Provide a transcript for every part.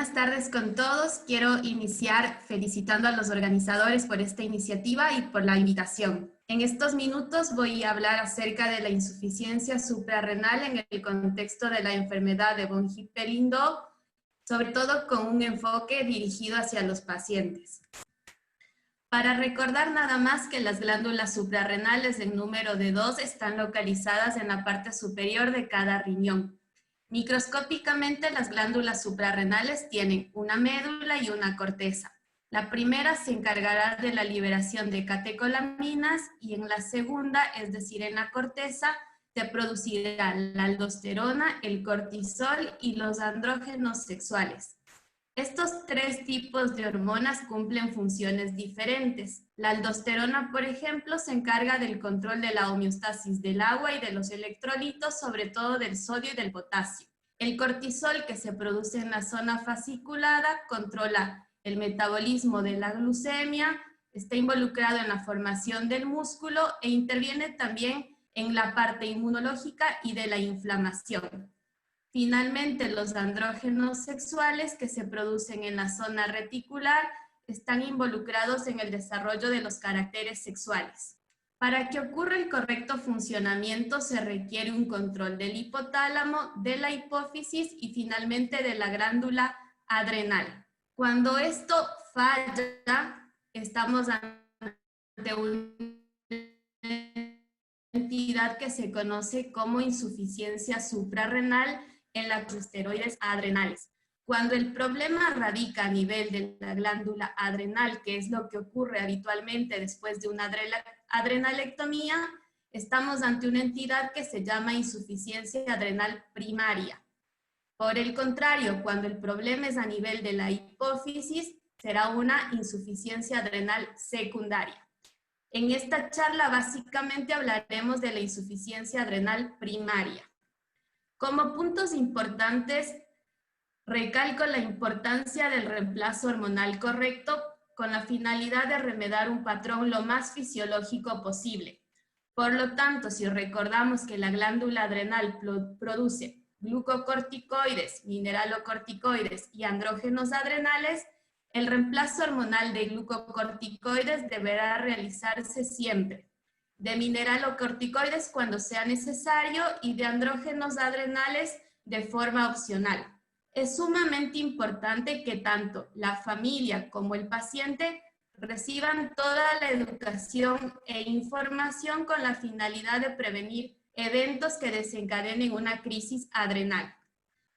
Buenas tardes con todos. Quiero iniciar felicitando a los organizadores por esta iniciativa y por la invitación. En estos minutos voy a hablar acerca de la insuficiencia suprarrenal en el contexto de la enfermedad de von Hippel-Lindau, sobre todo con un enfoque dirigido hacia los pacientes. Para recordar nada más que las glándulas suprarrenales en número de 2 están localizadas en la parte superior de cada riñón. Microscópicamente, las glándulas suprarrenales tienen una médula y una corteza. La primera se encargará de la liberación de catecolaminas y en la segunda, es decir, en la corteza, se producirá la aldosterona, el cortisol y los andrógenos sexuales. Estos tres tipos de hormonas cumplen funciones diferentes. La aldosterona, por ejemplo, se encarga del control de la homeostasis del agua y de los electrolitos, sobre todo del sodio y del potasio. El cortisol, que se produce en la zona fasciculada, controla el metabolismo de la glucemia, está involucrado en la formación del músculo e interviene también en la parte inmunológica y de la inflamación. Finalmente, los andrógenos sexuales que se producen en la zona reticular están involucrados en el desarrollo de los caracteres sexuales. Para que ocurra el correcto funcionamiento se requiere un control del hipotálamo, de la hipófisis y finalmente de la glándula adrenal. Cuando esto falla, estamos ante una entidad que se conoce como insuficiencia suprarrenal en las esteroides adrenales. Cuando el problema radica a nivel de la glándula adrenal, que es lo que ocurre habitualmente después de una adrenalectomía, estamos ante una entidad que se llama insuficiencia adrenal primaria. Por el contrario, cuando el problema es a nivel de la hipófisis, será una insuficiencia adrenal secundaria. En esta charla básicamente hablaremos de la insuficiencia adrenal primaria. Como puntos importantes, recalco la importancia del reemplazo hormonal correcto con la finalidad de remediar un patrón lo más fisiológico posible. Por lo tanto, si recordamos que la glándula adrenal produce glucocorticoides, mineralocorticoides y andrógenos adrenales, el reemplazo hormonal de glucocorticoides deberá realizarse siempre, de mineralocorticoides cuando sea necesario y de andrógenos adrenales de forma opcional. Es sumamente importante que tanto la familia como el paciente reciban toda la educación e información con la finalidad de prevenir eventos que desencadenen una crisis adrenal.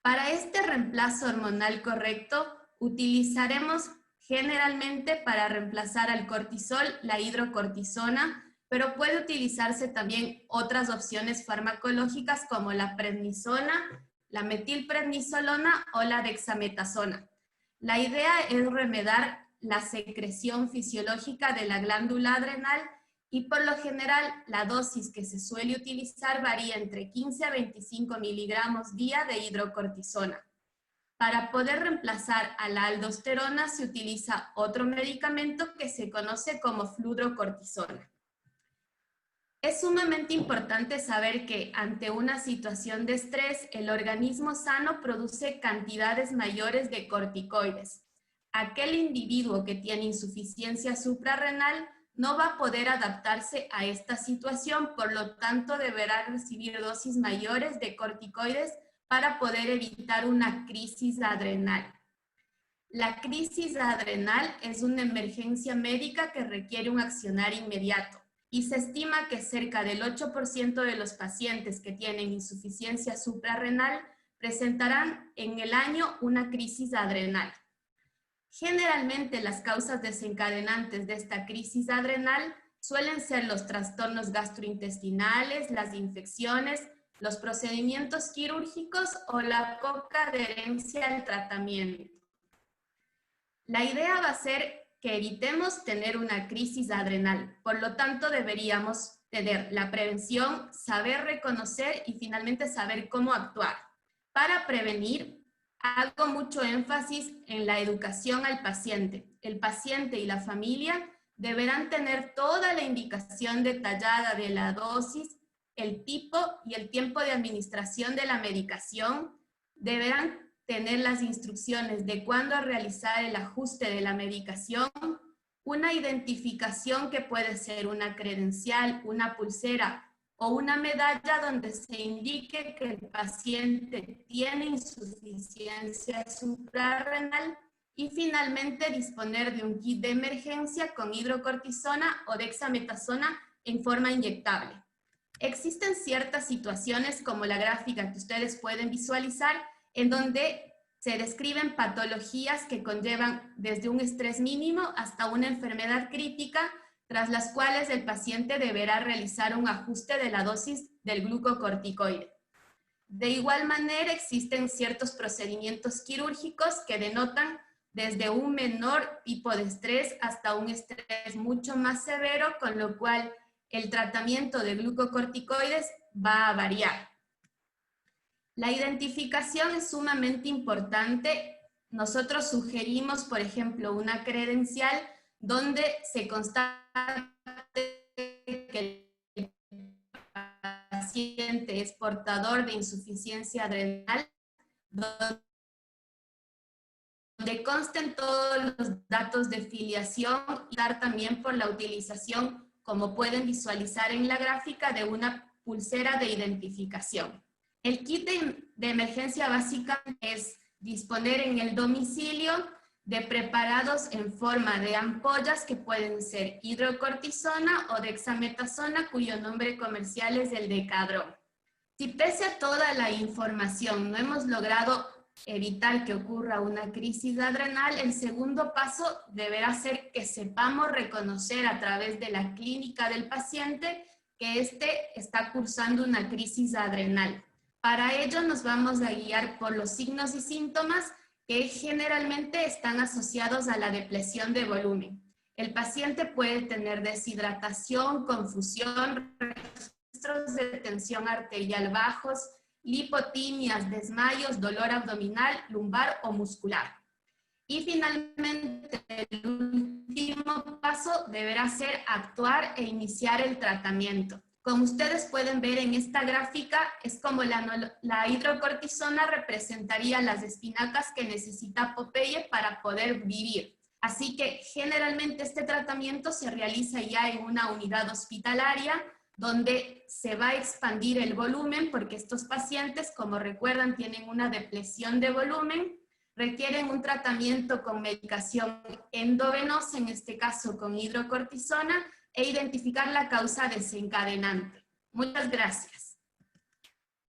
Para este reemplazo hormonal correcto, utilizaremos generalmente para reemplazar al cortisol la hidrocortisona, pero puede utilizarse también otras opciones farmacológicas como la prednisona, la metilprednisolona o la dexametasona. La idea es remediar la secreción fisiológica de la glándula adrenal y por lo general la dosis que se suele utilizar varía entre 15 a 25 miligramos día de hidrocortisona. Para poder reemplazar a la aldosterona se utiliza otro medicamento que se conoce como fludrocortisona. Es sumamente importante saber que ante una situación de estrés, el organismo sano produce cantidades mayores de corticoides. Aquel individuo que tiene insuficiencia suprarrenal no va a poder adaptarse a esta situación, por lo tanto deberá recibir dosis mayores de corticoides para poder evitar una crisis adrenal. La crisis adrenal es una emergencia médica que requiere un accionar inmediato. Y se estima que cerca del 8% de los pacientes que tienen insuficiencia suprarrenal presentarán en el año una crisis adrenal. Generalmente las causas desencadenantes de esta crisis adrenal suelen ser los trastornos gastrointestinales, las infecciones, los procedimientos quirúrgicos o la poca adherencia al tratamiento. La idea va a ser que evitemos tener una crisis adrenal. Por lo tanto, deberíamos tener la prevención, saber reconocer y finalmente saber cómo actuar. Para prevenir, hago mucho énfasis en la educación al paciente. El paciente y la familia deberán tener toda la indicación detallada de la dosis, el tipo y el tiempo de administración de la medicación. Deberán tener las instrucciones de cuándo realizar el ajuste de la medicación, una identificación que puede ser una credencial, una pulsera o una medalla donde se indique que el paciente tiene insuficiencia suprarrenal, y finalmente disponer de un kit de emergencia con hidrocortisona o dexametasona en forma inyectable. Existen ciertas situaciones como la gráfica que ustedes pueden visualizar en donde se describen patologías que conllevan desde un estrés mínimo hasta una enfermedad crítica, tras las cuales el paciente deberá realizar un ajuste de la dosis del glucocorticoide. De igual manera, existen ciertos procedimientos quirúrgicos que denotan desde un menor tipo de estrés hasta un estrés mucho más severo, con lo cual el tratamiento de glucocorticoides va a variar. La identificación es sumamente importante. Nosotros sugerimos, por ejemplo, una credencial donde se constate que el paciente es portador de insuficiencia adrenal, donde consten todos los datos de filiación y dar también por la utilización, como pueden visualizar en la gráfica, de una pulsera de identificación. El kit de emergencia básica es disponer en el domicilio de preparados en forma de ampollas que pueden ser hidrocortisona o dexametasona, cuyo nombre comercial es el Decadron. Si pese a toda la información no hemos logrado evitar que ocurra una crisis adrenal, el segundo paso deberá ser que sepamos reconocer a través de la clínica del paciente que éste está cursando una crisis adrenal. Para ello nos vamos a guiar por los signos y síntomas que generalmente están asociados a la depresión de volumen. El paciente puede tener deshidratación, confusión, registros de tensión arterial bajos, lipotimias, desmayos, dolor abdominal, lumbar o muscular. Y finalmente, el último paso deberá ser actuar e iniciar el tratamiento. Como ustedes pueden ver en esta gráfica, es como la hidrocortisona representaría las espinacas que necesita Popeye para poder vivir. Así que generalmente este tratamiento se realiza ya en una unidad hospitalaria, donde se va a expandir el volumen, porque estos pacientes, como recuerdan, tienen una depresión de volumen, requieren un tratamiento con medicación endovenosa, en este caso con hidrocortisona, e identificar la causa desencadenante. Muchas gracias.